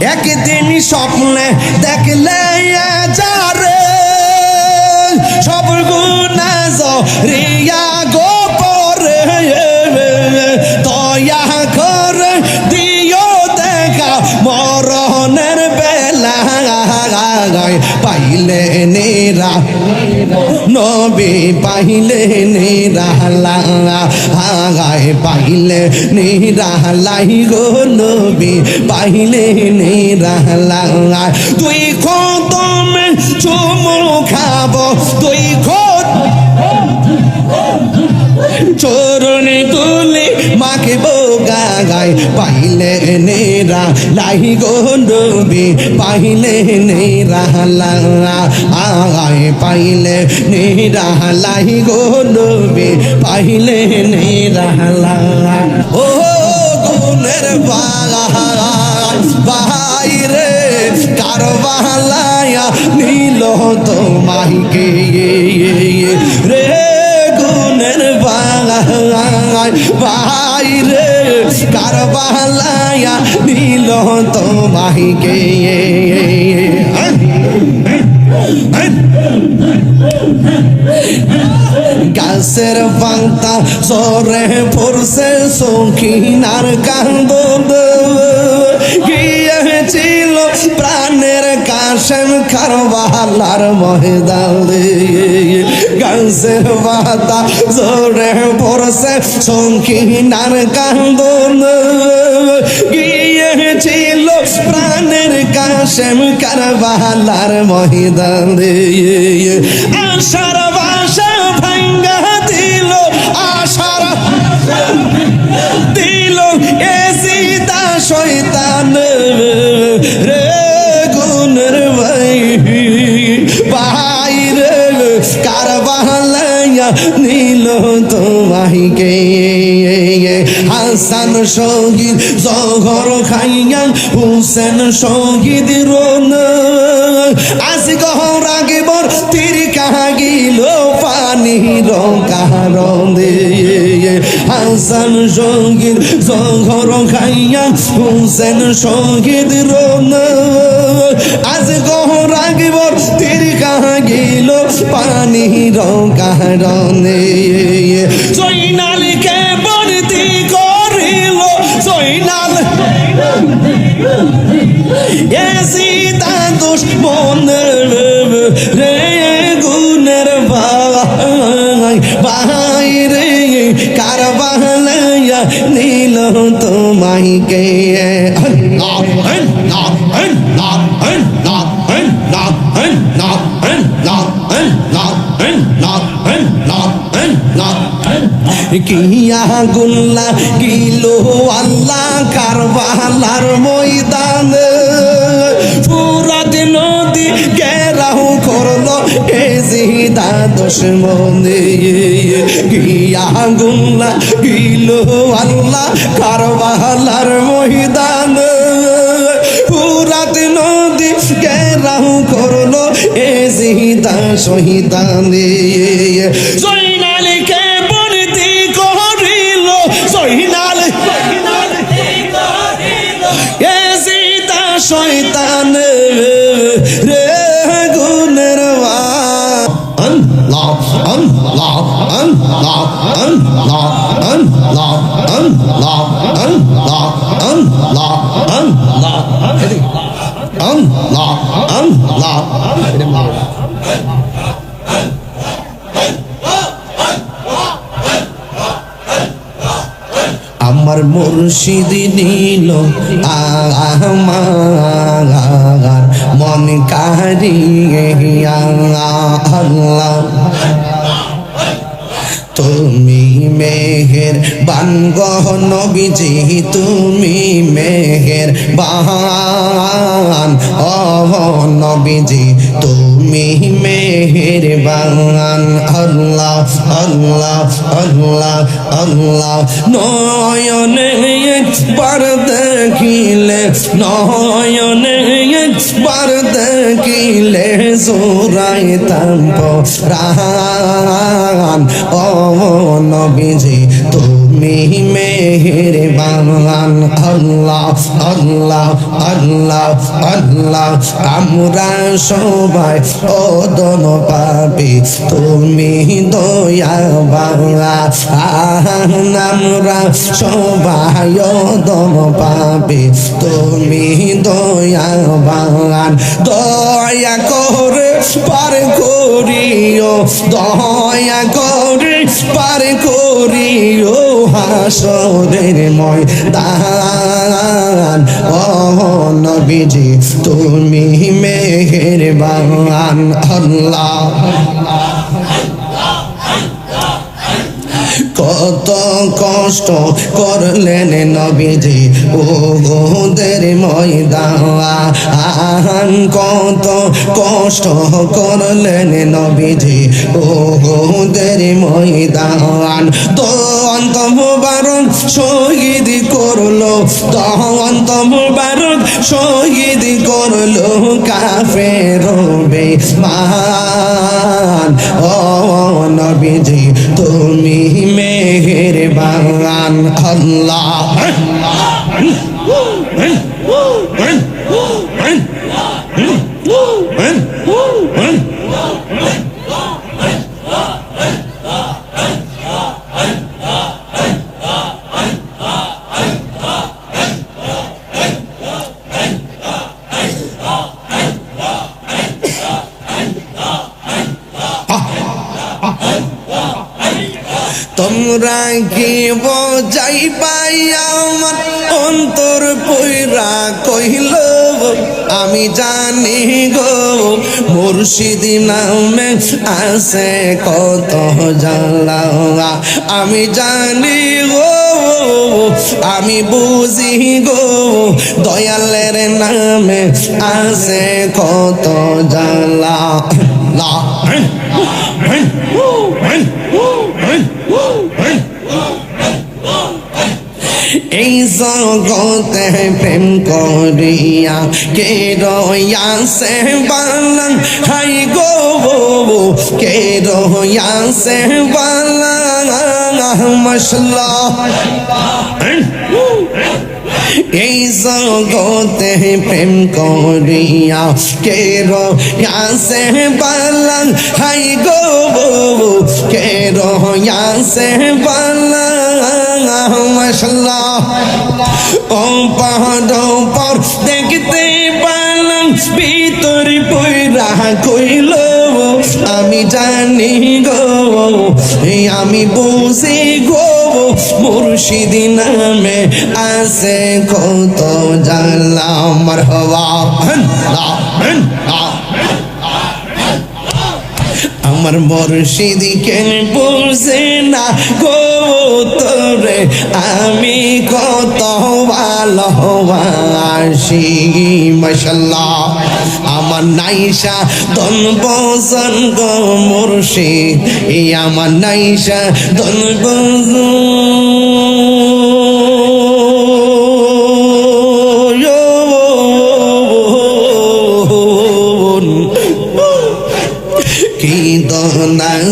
একদিন স্বপ্নে দেখলে যারে সব গুনাহ জরিয়া গো পরে দয়া করে দিও দেখা মরণের বেলা পাইলে নেরা নবী পাইলে নিরালাই পাইলে নিরালাই গো নবী পাইলে নিরালাই তুই কদমে চুমু খাবো তুই চরণে তুলে মাকে বোগাই পাইলে নেরা লাই গো নবী পাইলে নেরা আগায় পাইলে নেরা লাই গো নবী পাইলে নেরা ও গুণের বাইরে কারবালায়া নীল তোমাকে রে গুণের বাইরে কারবালায়া নীল তোমাকে গাছের পাতা সরে পড়ছে সখিনার কান্দ গিয়েছিল প্রাণের কাশেম কারবালার ময়দানে গাছের পাতা সরে পড়ছে সখিনার কান্দ গিয়েছিল প্রাণের কাশেম কারবালার ময়দানে আশার বাসা ভাঙ্গা দিল আশার দিল এসিদা শয়তান রে গুণের বাইরে কারবালায়া নীল তোমাকে হাসান শহীদ জহর খাইয়া হুসেন শহীদ রোন আজ গহর আগে বর তীর কাহিল পানির কারণে হাসান শহীদ জহর খাইয়া হুসেন শহীদ রোন আজ গহর আগে বর তীর কাহিল পানির কারণে জয়নালকে বর্তি করিল জয়নাল এসিতা দুশ্মন রে গুণের বাইরে কারবালায়া নীল তোমাকে কিয়া গুল্লা গিলো আল্লাহ কারবালার ময়দানে ফুরাত নদী ঘেরাও করলো এজিদা দুশমনে কিয়া গুল্লা গিলো আল্লাহ কারবালার ময়দানে ফুরাত নদী ঘেরাও করলো এজিদা শহীদানে জয়নালকে বর্তি করিল জয়নাল এজিদা শয়তান রে গুণের আল্লাহ আল্লাহ আল্লাহ আল্লাহ আল্লাহ আল্লাহ আল্লাহ আল্লাহ আল্লাহ আল্লাহ আল্লাহ আমার মুর্শিদ নীল আমার মন কারিয়া আল্লাহ তুমি মেহের বানগহ নবীজি তুমি মেহের বান ও নবীজি তুমি মেহের বান আল্লাহ আল্লাহ আল্লাহ আল্লাহ নয়নে একবার দেখিলে নয়নে একবার দেখিলে জোরাইতাম পরাণ ও নবীজি তুমি তুমি মেহেরবান আল্লাহ আল্লাহ আল্লাহ আল্লাহ আমরা সবাই অদম পাপী তুমি দয়াবান আমরা সবাই অদম পাপী তুমি দয়াবান দয়া করে পার করিও দয়া করে পার করিও হাসরের ময়দান ও নবীজি তুমি মেহেরবান আল্লাহ কত কষ্ট করলেন নবীজি উহুদের ময়দান কত কষ্ট করলেন নবীজি উহুদের ময়দান দন্ত মুবারক শহীদ করলো দন্ত মুবারক শহীদ করলো কাফের বেঈমান ও নবীজি তুমি মেহেরবান আল্লাহ তোমরা কি বোঝাই পাই আমার অন্তর পয়রা কইল আমি জানি গো মুর্শিদ নামে আছে কত জ্বালা আমি জানি গো আমি বুঝি গো দয়ালের নামে আছে কত জ্বালা এই জগতে প্রেম করিয়া কে রয়াছে বালান হাই গো কে রয়াছে বালান মশলা এই জগতে প্রেম করিয়া কে রয়াছে বালান হাই গো কে রয়াছে বালান মশলা ও পাহাড় পর দেখতে পালাম ভিতর পয়রা কইল আমি জানি গো আমি বুঝি গো মুর্শিদ নামে আছে কত জ্বালা মারহাবা আমার মুর্শিদ কেন বুঝে না গো তোরে আমি কত ভালোবাসি মাশাআল্লাহ আমার নাইশা দন বজন গো মুর্শিদ এই আমার নাইশা দন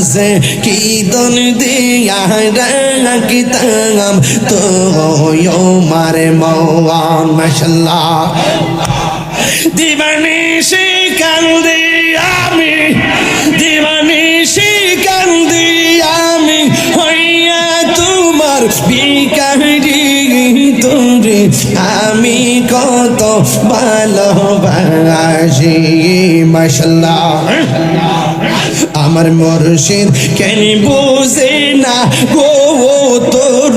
আছে কি দন দিয়া রাখিতাম তো মারে মওয়ান মাশাআল্লাহ দিবানিশি কান্দি আমি দিবানিশি কান্দি আমি হইয়া তোমার ভিখারি তোরে আমি কত ভালোবাসি মাশাআল্লাহ আমার মুর্শিদ কেন বুঝে না গো তোর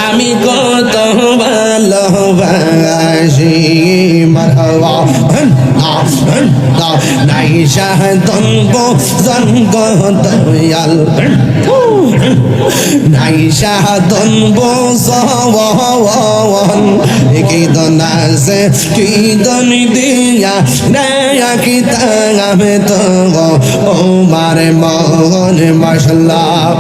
আমি কত ভালোবাসি মারহাবা নাইশা দনব জনগ দয়াল নাইশা দনব সওয়ান কি দন আছে কি দন দিয়া নয়া কি তাঙামে তো ও মারে মন মাশাআল্লাহ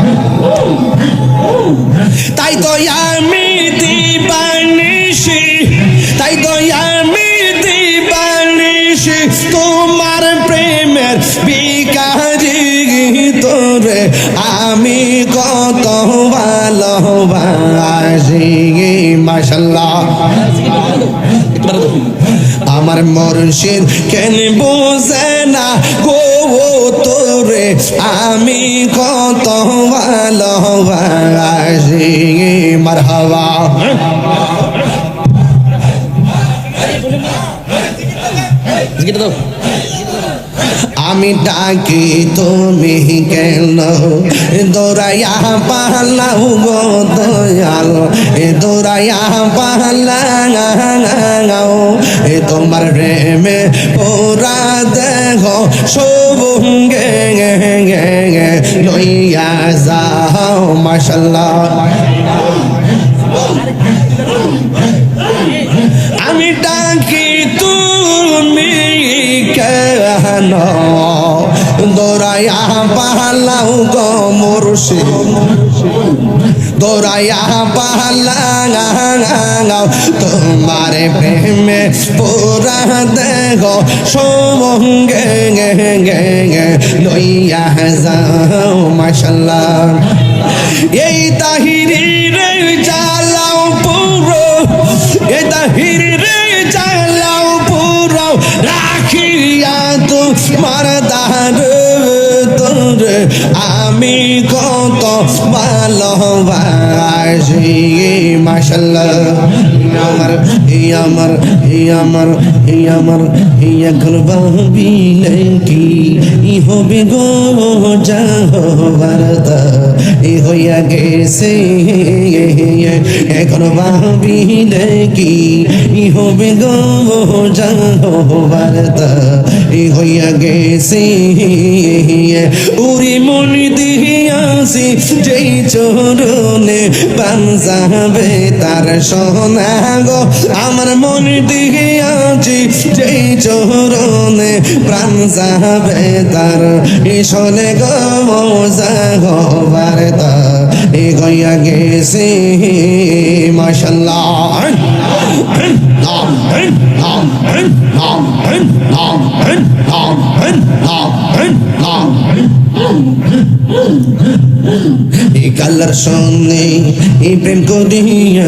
তাই তো আমি দিবানিশি তাই তো আমি দিবানিশি তোমার প্রেমের ভিখারি তোরে আমি কত ভালোবাসি আমার মুর্শিদ কেন বোঝে না গো তোরে আমি কত ভালোবাসি মারহাবা আমি ডাকি তুমি কেন দৌড়াইয়া পালাও গো দয়াল দৌড়াইয়া পালাও তোমার প্রেমে পুরা দেহ সবঙ্গে লইয়া যাও মাশাআল্লাহ আমি ডাকি তুমি কেন দৌড়াইয়া পালাও গো মুর্শিদ দৌড়াইয়া পালাও তোমার প্রেমে পুরা দেহ সবঙ্গে লইয়া যাও মাশাআল্লাহ এই তাহিরি রে চালাও পুরো এই তাহিরি রে চালাও পুরো রাখিয়া তোমার দার তোরে আমি কত ভালোবাসি মাশাআল্লাহ আমার এখন ভাবিলে কি হবে গো যাহবারতা হইয়া গেছে এখন ভাবিলে কি হবে গো যাহবারতা হইয়া গেছে উরি মনি দিয়াছি যেই চরণে পাঞ্জাবে তার সোনা গো আমার মন দিয়াছি যেই চরণে প্রাণ যাবে তার শোনে গো মজা বারতা হইয়া গেছে মাশাআল্লাহ কালার সঙ্গে প্রেম করিয়া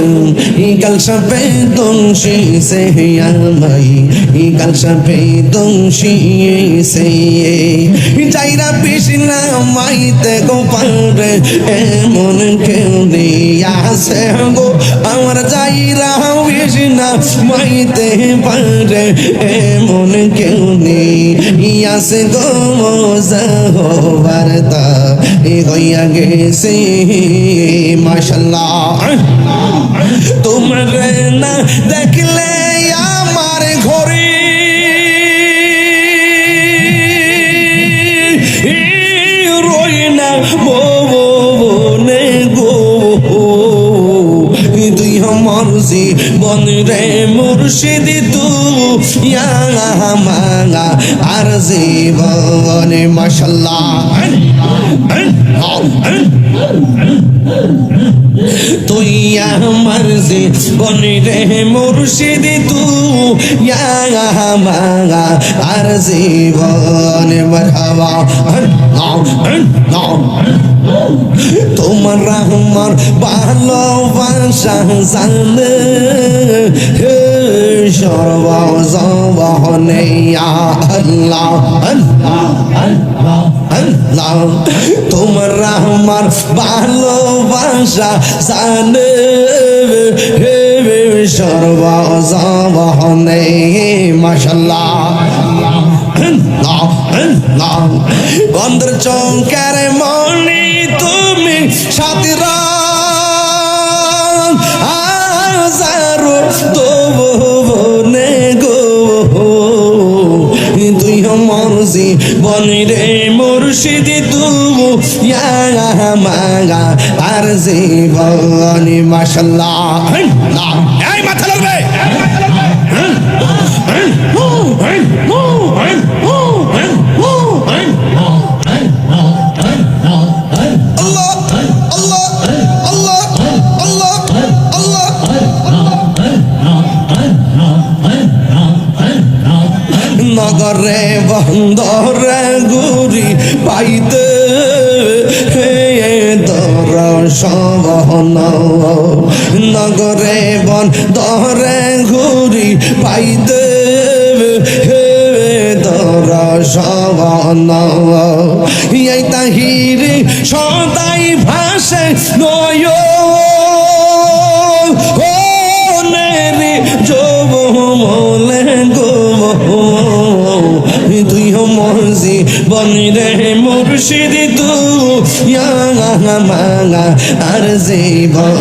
কাল সাপে দংশি সে আমাই কাল সাপে দংশি সে যাইরা পিসিনা মাইতে গোপারে এমন কেউ দিয়াছে গো আমার যাইরা পিসিনা মাইতে পারে এমন কেউ দিয়াছে গো মজা বারতা হইয়া গেছে মাশাআল্লাহ তোমার না দেখলে আমার ঘরে রই না বনে গো তুই আমার জীবন রে মুর্শিদ তুই আমার আর জীবন মাশাআল্লাহ তুই আমার জীবন রে মুর্শিদ তুই আমার আর জীবন মারহাবা তোমার আমার ভালোবাসা জানে সর্বজবনে আল্লাহ আল্লাহ তোমার আমার ভালোবাসা জানে সর্বজবনে মাশাআল্লাহ বন্ধুর চৌকার মনি তুমি সাথীর হাজারো দোবনে গো তুই আমার জীবন রে মুর্শিদ তুই আমার আর জীবন মাশাআল্লাহ এই মাথা লাগবে নগরে বন্দরে গুরি পাইতে দর্শন নগরে বন্দরে ঘুরি পাইতে বাহিরে সদাই ভাসে নয় রে যৌবনে গো তুই মর্জি বনিরে মুর্শিদ তুই মাঙা আর জীবন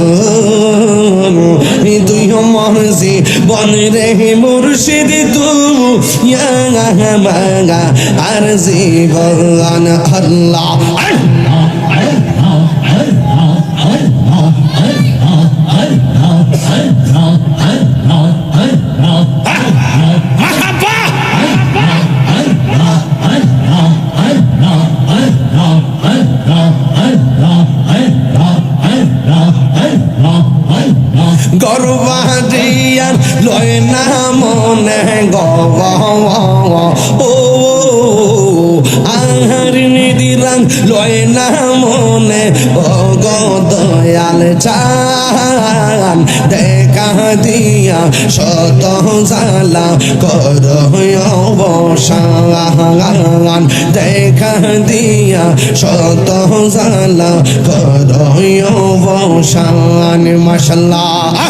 তুই মর্জি বনিরে মুর্শিদ তুই মাঙা আর জীবন আল্লাহ গর্বাদিয়ার লয় না মনে গব ও আহার নিদিরাং লয় না মনে ও গো দয়াল চান দেখা দিয়া শত জালা কর অবসান দেখা দিয়া শত জালা কর অবসান মাশাআল্লাহ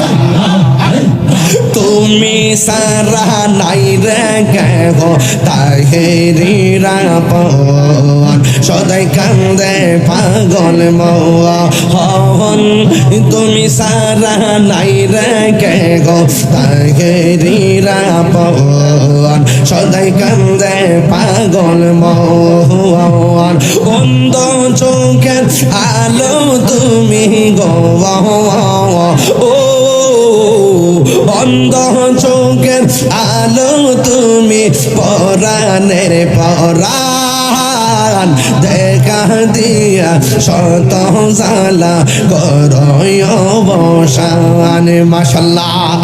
তুমি সারা নাই রে গো তাহেরিরা পন সদাই কান্দে পাগল মন তুমি সারা নাই রে গো তাহেরিরা পন সদাই কান্দে পাগল মন বন্ধ চোখের আলো তুমি গো ও বন্ধ চোখের আলো তুমি পরাণের পরাণ দেখা দিয়া শত জালা কর অবসান মাশাআল্লাহ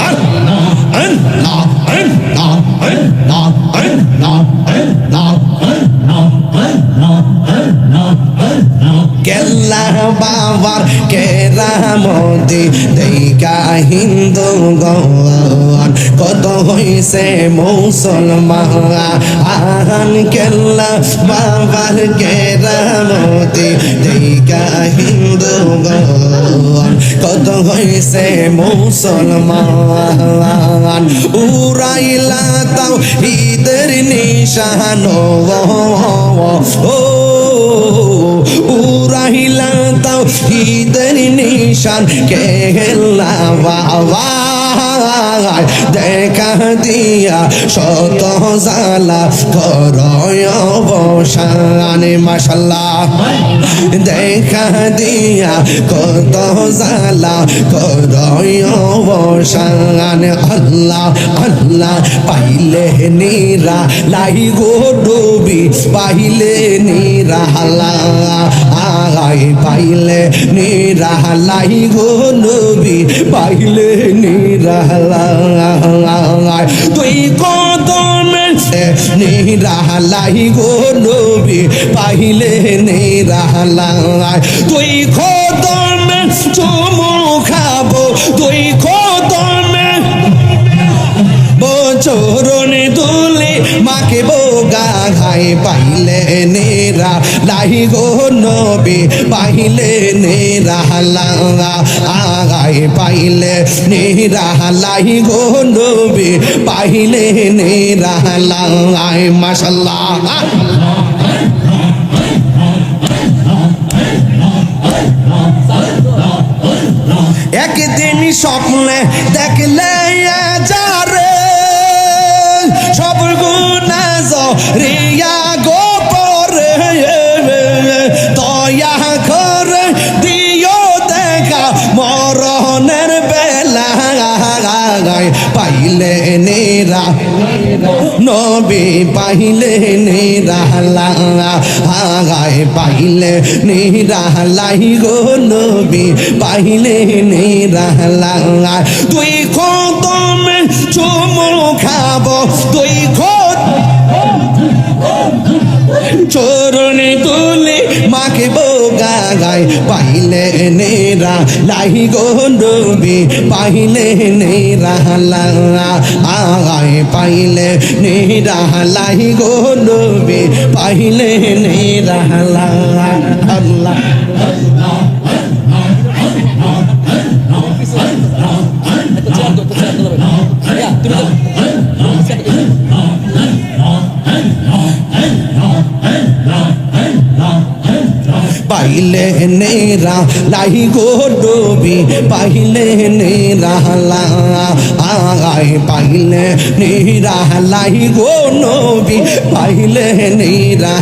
কেল্লা বাবার কেরামতি দেখা হিন্দু গণ কত হইছে মুসলমান কেল্লা বাবার কেরামতি দেখা হিন্দু গণ কত হইছে মুসলমান উড়াইলা তাও ঈদের নিশান ও উড়াইলা তাও ঈদের নিশান কেল্লা বাবা দেখা দিয়া শত জালা কর অবসান মাশাআল্লাহ দেখা দিয়া কত জালা কর অবসান আল্লাহ আল্লাহ পাইলে নিরা লাই গো ডুবি পাইলে নিরা আই পাইলে নিরা লাই গো নবী পাইলে নিরা তুই কদমে নিরালাই গো নবী পাইলে নিরালাই তুই কদমে চুমু খাবো তুই কদমে চরণে দুলে মাকে বোগা ঘাই পাইলে নেরা লাই গো নবী পাইলে নেরা আগাই পাইলে নেরা লাই গো নবী পাইলে নেরা লাই মাশাআল্লাহ একদিন স্বপ্নে দেখলে যারে সব গুনাহ রিয়া গোপরে দয়া করে দিও দেখা মরণের বেলা পাইলে নেরা নবী পাইলে নেরা পাইলে নেরা লাই গো নবী পাইলে নেরা তুই কদমে চুমু খাবো তুই চরণে তুলে মাকে গায় পাইলে নেরা লাই গো নবী পাইলে নেরা আয় পাইলে নেরা লাই গো নবী পাইলে নেরা আল্লাহ পাইলে নেরা লাই গো নবী পাইলে নেরা আয় পাইলে নেরা লাই গো নবী পাইলে নেরা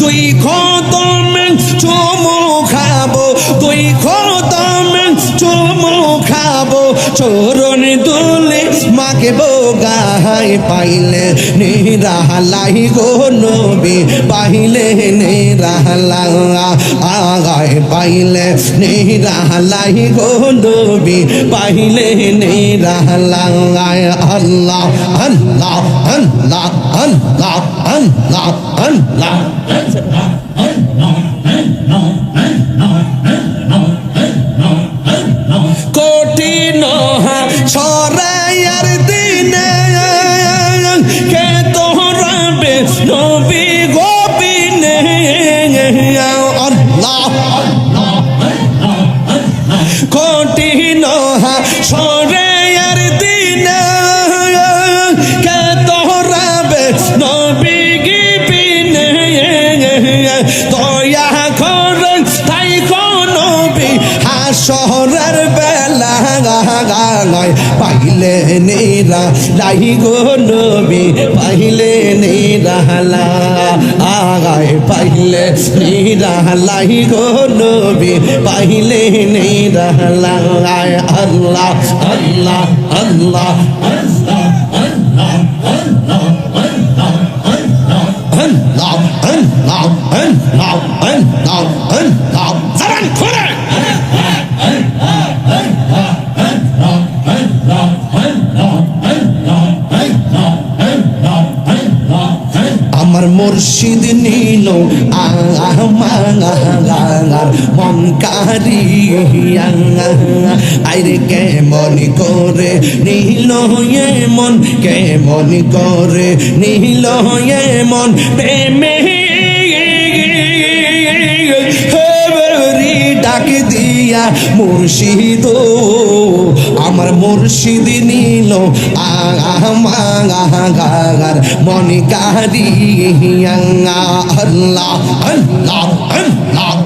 দুই খতমে চুমু খাবো দুই খতমে চুমু খাবো চরণ দুলে মাকে বোগাই পাইলে নেরা লাই গো নবী পাইলে নেরা আগায় পাইলে নেরা লাই গো নবী পাইলে নেরা আল্লাহ আল্লাহ আল্লাহ আল্লাহ আল্লাহ আল্লাহ কঠিন সরাইয়ার দিনে কে তোরাবে নবী গোবিনে আল্লাহ কঠিন সরাইয়ার দিনে কে তোরাবে নবী গিবিনে দয়া করে তাই নবী হাসরের বেলা পাইলে নেরা লাই গো নবী পাইলে নেরা আগায় পাইলে নেরা লাই গো নবী পাইলে নেরা আল্লাহ আল্লাহ আল্লাহ জবান খুলে আমার মুর্শিদ নীল আমার মন কারিয়া আইরে কেমন করে নীল মন কেমন করে নীল মন প্রেমে ডাক দিয়া মুর্শিদ আমার মুর্শিদ নীল আমার মন কারিয়া আল্লাহ আল্লাহ আল্লাহ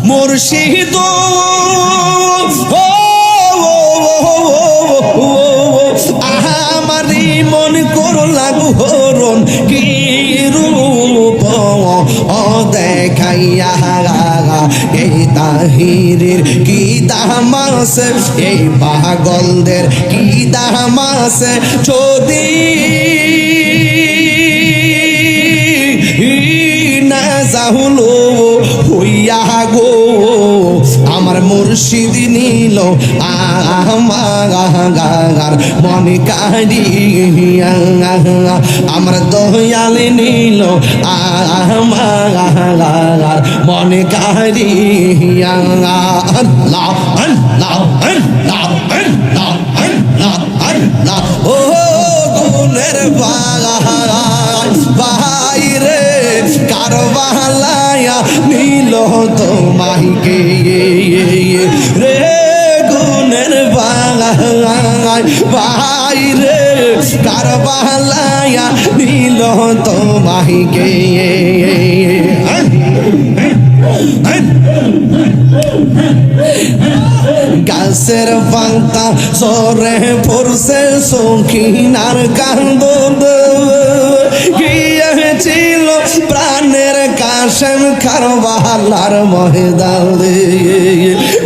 মুর্শিদ আমারি মন করো লাগু হরণ কি রূপ ও দেখাইয়া এই তাহিরের কি দামাস এই পাগলদের কি দামাস যদি না যাহুলো হইয়া গো আমার মুর্শিদ নীল আমার মন কারিয়া আমার দয়াল নীল আমার মন কারিয়া আল্লাহ আল্লাহ আল্লাহ আল্লাহ আল্লাহ আল্লাহ ও গুণের বাইরে কারবালায়া নীল তোমাইকে রে গুণের বাইরে কারবালায়া নীল তোমাইকে গাছের পাতা সরে পড়ছে সখিনার কান্দন গিয়েছিল প্রাণের কাশেম কারবালার ময়দানে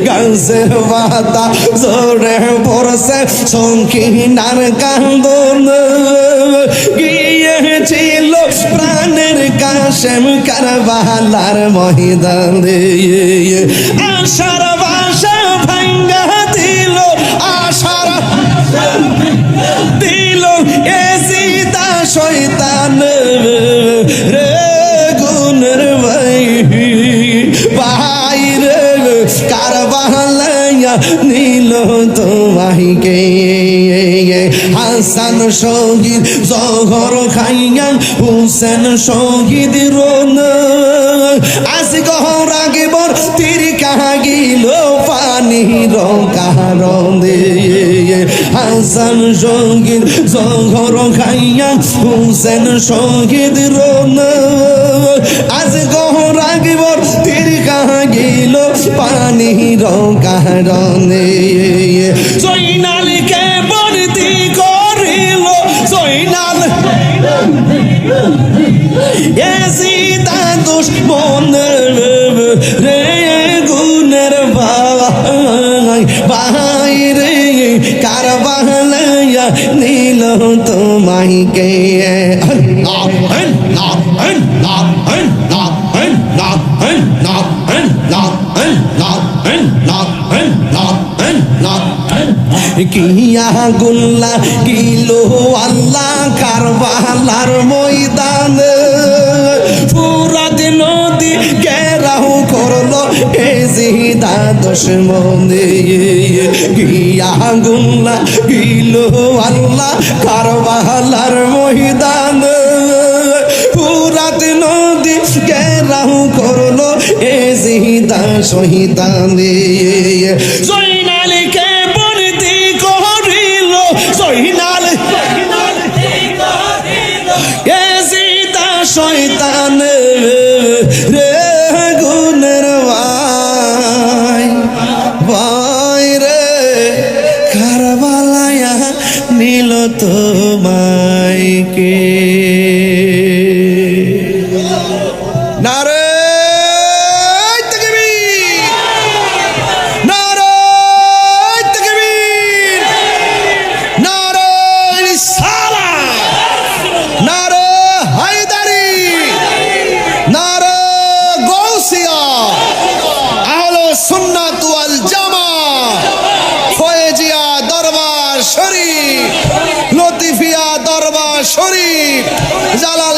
গাছের পাতা সরে পড়ছে সখিনার কান্দন গিয়েছিল প্রাণের কাশেম কারবালার ময়দানে আশার বাসা ভাঙ্গা দিল আশার দিল নীল তোমাইকে হাসান শহীদ জহর খাইয়া হুসেন শহীদ রোন আজ গহর আগে বর তীর কাহিল পানির কারণে হাসান শহীদ জহর খাইয়া হুসেন শহীদ রোন আজ গহর আগে বর তীর কাহিল পানির কারণে জয়নালকে বর্তি করিল জয়নাল এসিতা দুশ্মন রে গুণের ভাই ভাই রে কারবালায়া নীল তোমাইকে কিয়া গুল্লা কিলো আল্লাহ কারবালার ময়দান ফুরাত নদী ঘেরাও করলো এজিদা দুশমনে কিয়া গুল্লা কিলো আল্লাহ কারবালার ময়দান ফুরাত নদী ঘেরাও করলো এজিদা শহীদানে জয়নালকে বর্তি করিল জয়নাল এজিদা শয়তান রে গুণের ভাই ভাই রে কারবালায়া নীল তোমাইকে নারে লতিফিয়া দরবার শরীফ জালাল